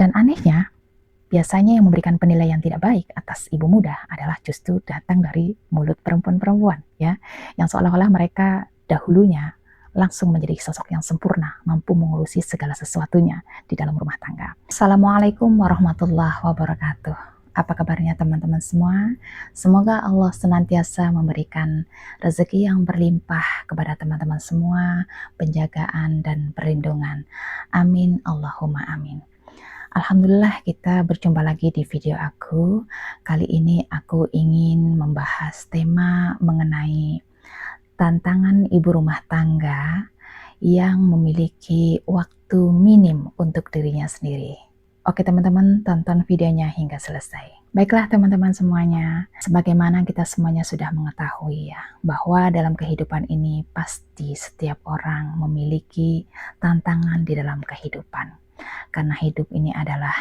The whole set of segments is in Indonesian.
Dan anehnya, biasanya yang memberikan penilaian tidak baik atas ibu muda adalah justru datang dari mulut perempuan-perempuan, ya, yang seolah-olah mereka dahulunya langsung menjadi sosok yang sempurna, mampu mengurusi segala sesuatunya di dalam rumah tangga. Assalamualaikum warahmatullahi wabarakatuh. Apa kabarnya teman-teman semua? Semoga Allah senantiasa memberikan rezeki yang berlimpah kepada teman-teman semua, penjagaan dan perlindungan. Amin, Allahumma amin. Alhamdulillah kita berjumpa lagi di video aku. Kali ini aku ingin membahas tema mengenai tantangan ibu rumah tangga yang memiliki waktu minim untuk dirinya sendiri. Oke teman-teman, tonton videonya hingga selesai. Baiklah teman-teman semuanya, sebagaimana kita semuanya sudah mengetahui ya, bahwa dalam kehidupan ini pasti setiap orang memiliki tantangan di dalam kehidupan. Karena hidup ini adalah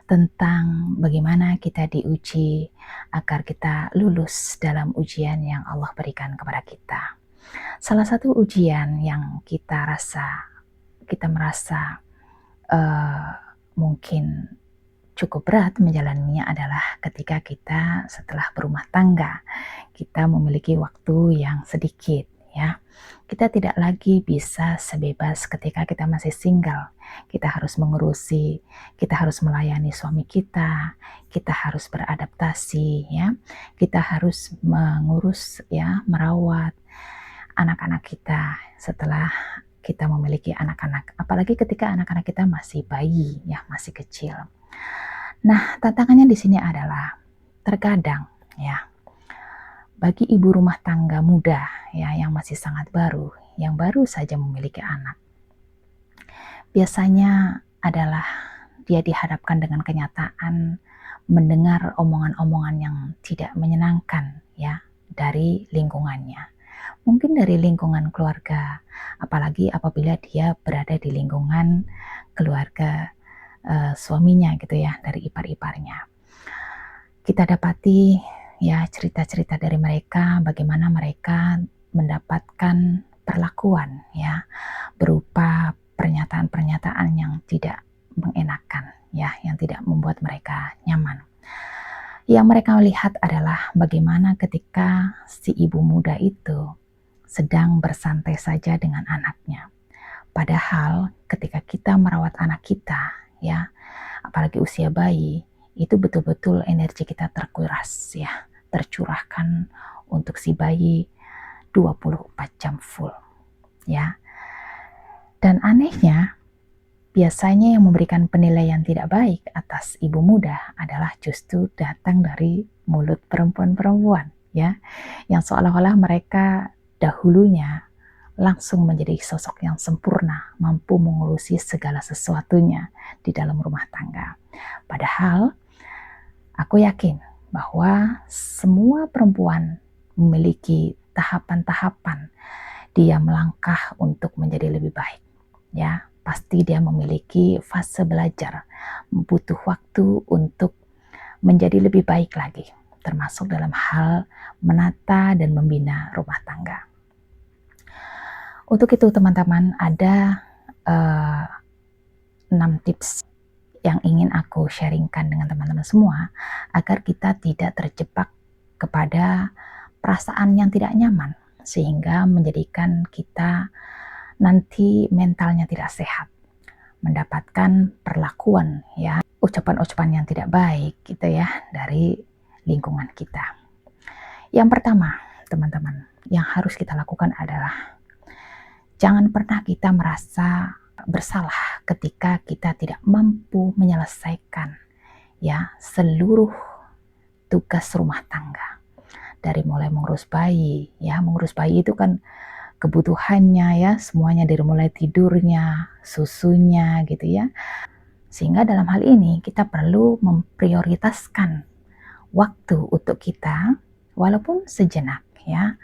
tentang bagaimana kita diuji agar kita lulus dalam ujian yang Allah berikan kepada kita. Salah satu ujian yang kita merasa mungkin cukup berat menjalaninya adalah ketika kita setelah berumah tangga, kita memiliki waktu yang sedikit, ya. Kita tidak lagi bisa sebebas ketika kita masih single. Kita harus mengurusi, kita harus melayani suami kita harus beradaptasi, ya. Kita harus mengurus, ya, merawat anak-anak kita setelah kita memiliki anak-anak. Apalagi ketika anak-anak kita masih bayi, ya, masih kecil. Nah, tantangannya di sini adalah terkadang, ya, bagi ibu rumah tangga muda, ya, yang masih sangat baru, yang baru saja memiliki anak, biasanya adalah dia dihadapkan dengan kenyataan mendengar omongan-omongan yang tidak menyenangkan, ya, dari lingkungannya. Mungkin dari lingkungan keluarga, apalagi apabila dia berada di lingkungan keluarga suaminya gitu ya, dari ipar-iparnya. Kita dapati ya cerita-cerita dari mereka, bagaimana mereka mendapatkan perlakuan, ya, berupa pernyataan-pernyataan yang tidak mengenakan, ya, yang tidak membuat mereka nyaman. Yang mereka lihat adalah bagaimana ketika si ibu muda itu sedang bersantai saja dengan anaknya. Padahal ketika kita merawat anak kita, ya, apalagi usia bayi, itu betul-betul energi kita terkuras, ya, tercurahkan untuk si bayi 24 jam full, ya. Dan anehnya, biasanya yang memberikan penilaian tidak baik atas ibu muda adalah justru datang dari mulut perempuan-perempuan, ya, yang seolah-olah mereka dahulunya langsung menjadi sosok yang sempurna, mampu mengurusi segala sesuatunya di dalam rumah tangga. Padahal aku yakin bahwa semua perempuan memiliki tahapan-tahapan dia melangkah untuk menjadi lebih baik, ya. Pasti dia memiliki fase belajar, butuh waktu untuk menjadi lebih baik lagi, termasuk dalam hal menata dan membina rumah tangga. Untuk itu teman-teman, ada 6 tips yang ingin aku sharingkan dengan teman-teman semua agar kita tidak terjebak kepada perasaan yang tidak nyaman sehingga menjadikan kita nanti mentalnya tidak sehat, mendapatkan perlakuan, ya, ucapan-ucapan yang tidak baik gitu ya dari lingkungan kita. Yang pertama, teman-teman, yang harus kita lakukan adalah jangan pernah kita merasa bersalah ketika kita tidak mampu menyelesaikan, ya, seluruh tugas rumah tangga. Dari mulai mengurus bayi, ya, mengurus bayi itu kan kebutuhannya, ya, semuanya dari mulai tidurnya, susunya gitu ya. Sehingga dalam hal ini kita perlu memprioritaskan waktu untuk kita walaupun sejenak, ya,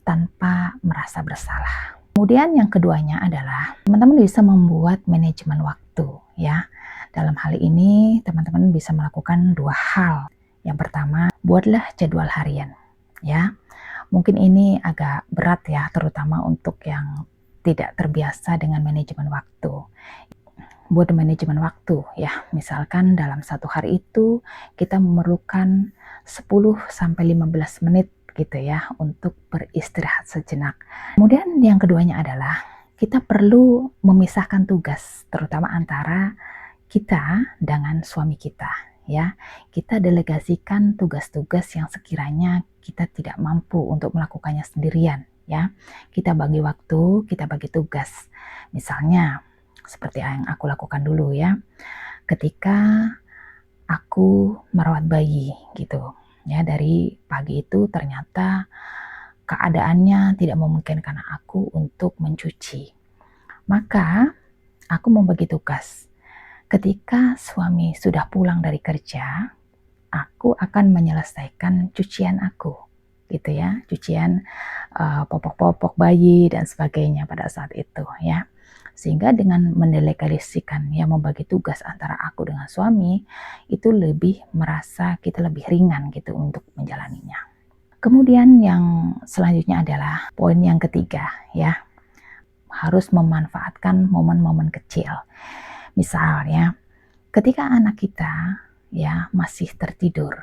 tanpa merasa bersalah. Kemudian yang keduanya adalah teman-teman bisa membuat manajemen waktu, ya. Dalam hal ini teman-teman bisa melakukan 2 hal. Yang pertama, buatlah jadwal harian, ya. Mungkin ini agak berat ya, terutama untuk yang tidak terbiasa dengan manajemen waktu. buat manajemen waktu ya. Misalkan dalam satu hari itu kita memerlukan 10-15 menit gitu ya untuk beristirahat sejenak. Kemudian yang keduanya adalah kita perlu memisahkan tugas, terutama antara kita dengan suami kita ya. Kita delegasikan tugas-tugas yang sekiranya kita tidak mampu untuk melakukannya sendirian ya. Kita bagi waktu, kita bagi tugas. Misalnya seperti yang aku lakukan dulu ya, ketika aku merawat bayi gitu ya, dari pagi itu ternyata keadaannya tidak memungkinkan aku untuk mencuci, maka aku membagi tugas. Ketika suami sudah pulang dari kerja, aku akan menyelesaikan cucian aku gitu ya, cucian popok-popok bayi dan sebagainya pada saat itu ya. Sehingga dengan mendelegasikan ya, membagi tugas antara aku dengan suami, itu lebih merasa kita lebih ringan gitu untuk menjalaninya. Kemudian yang selanjutnya adalah poin yang ketiga ya, harus memanfaatkan momen-momen kecil. Misalnya ketika anak kita ya masih tertidur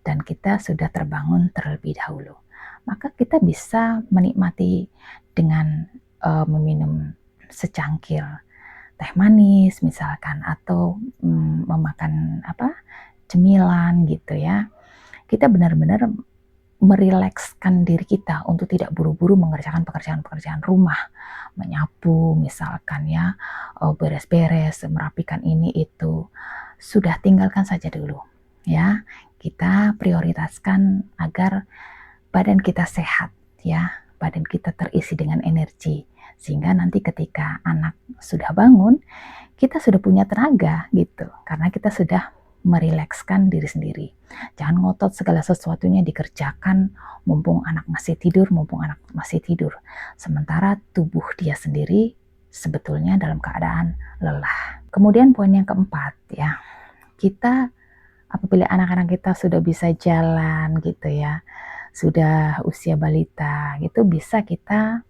dan kita sudah terbangun terlebih dahulu, maka kita bisa menikmati dengan meminum secangkir teh manis misalkan, atau memakan cemilan gitu ya. Kita benar-benar merilekskan diri kita untuk tidak buru-buru mengerjakan pekerjaan-pekerjaan rumah, menyapu misalkan ya, beres-beres, merapikan ini itu. Sudah tinggalkan saja dulu ya. Kita prioritaskan agar badan kita sehat ya, badan kita terisi dengan energi, sehingga nanti ketika anak sudah bangun, kita sudah punya tenaga gitu, karena kita sudah merilekskan diri sendiri. Jangan ngotot segala sesuatunya dikerjakan mumpung anak masih tidur, sementara tubuh dia sendiri sebetulnya dalam keadaan lelah. Kemudian poin yang keempat ya, kita apabila anak-anak kita sudah bisa jalan gitu ya, sudah usia balita gitu, bisa kita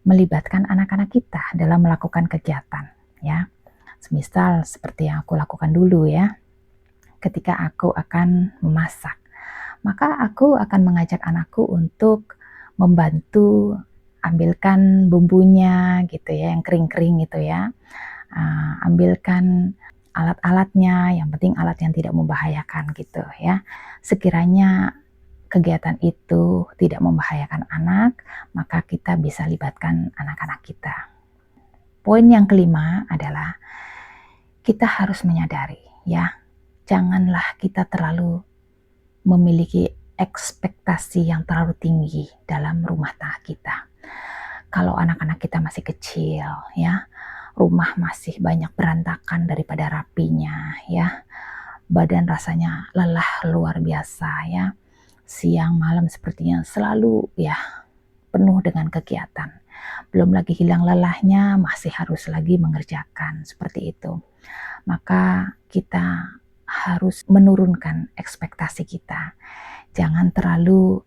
melibatkan anak-anak kita dalam melakukan kegiatan ya. Semisal seperti yang aku lakukan dulu ya, ketika aku akan memasak, maka aku akan mengajak anakku untuk membantu ambilkan bumbunya gitu ya, yang kering-kering gitu ya. Ambilkan alat-alatnya, yang penting alat yang tidak membahayakan gitu ya. Sekiranya kegiatan itu tidak membahayakan anak, maka kita bisa libatkan anak-anak kita. Poin yang kelima adalah kita harus menyadari ya, janganlah kita terlalu memiliki ekspektasi yang terlalu tinggi dalam rumah tangga kita. Kalau anak-anak kita masih kecil ya, rumah masih banyak berantakan daripada rapinya ya, badan rasanya lelah luar biasa ya, siang malam sepertinya selalu ya penuh dengan kegiatan, belum lagi hilang lelahnya masih harus lagi mengerjakan seperti itu. Maka kita harus menurunkan ekspektasi kita, jangan terlalu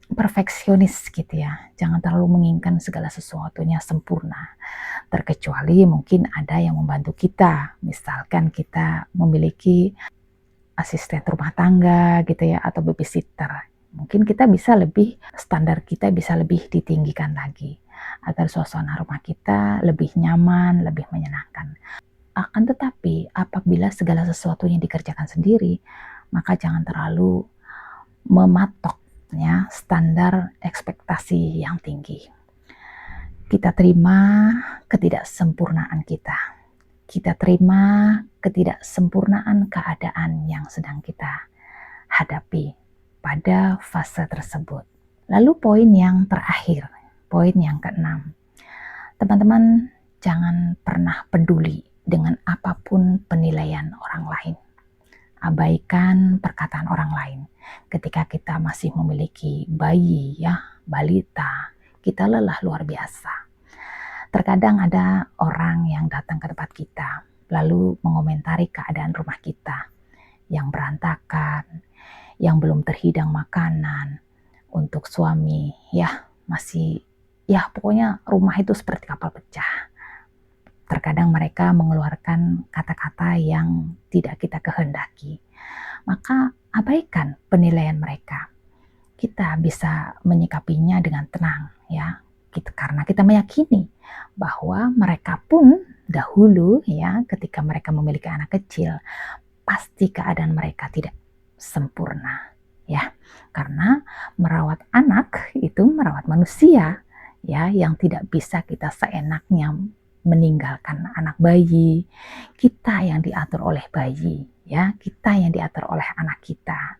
perfeksionis gitu ya, jangan terlalu menginginkan segala sesuatunya sempurna, terkecuali mungkin ada yang membantu kita, misalkan kita memiliki asisten rumah tangga gitu ya, atau babysitter. Mungkin kita bisa lebih, standar kita bisa lebih ditinggikan lagi, agar suasana rumah kita lebih nyaman, lebih menyenangkan. Akan tetapi apabila segala sesuatunya dikerjakan sendiri, maka jangan terlalu mematok ya standar ekspektasi yang tinggi. Kita terima ketidaksempurnaan kita. Kita terima ketidaksempurnaan keadaan yang sedang kita hadapi pada fase tersebut. Lalu poin yang terakhir, poin yang keenam. Teman-teman, jangan pernah peduli dengan apapun penilaian orang lain. Abaikan perkataan orang lain. Ketika kita masih memiliki bayi ya, balita, kita lelah luar biasa. Terkadang ada orang yang datang ke tempat kita, lalu mengomentari keadaan rumah kita yang berantakan, yang belum terhidang makanan untuk suami, ya masih, ya pokoknya rumah itu seperti kapal pecah. terkadang mereka mengeluarkan kata-kata yang tidak kita kehendaki. Maka abaikan penilaian mereka. Kita bisa menyikapinya dengan tenang ya. Karena kita meyakini bahwa mereka pun dahulu ya, ketika mereka memiliki anak kecil, pasti keadaan mereka tidak sempurna ya. Karena merawat anak itu merawat manusia ya, yang tidak bisa kita seenaknya meninggalkan anak bayi. Kita yang diatur oleh bayi ya, kita yang diatur oleh anak kita.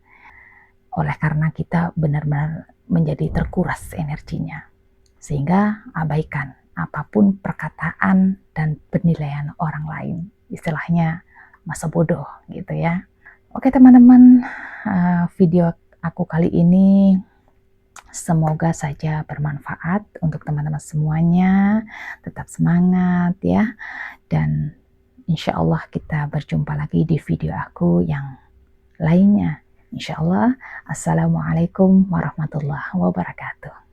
Oleh karena kita benar-benar menjadi terkuras energinya, sehingga abaikan apapun perkataan dan penilaian orang lain. Istilahnya masa bodoh gitu ya. Oke teman-teman, video aku kali ini semoga saja bermanfaat untuk teman-teman semuanya. Tetap semangat ya, dan insya Allah kita berjumpa lagi di video aku yang lainnya. Insya Allah. Assalamualaikum warahmatullahi wabarakatuh.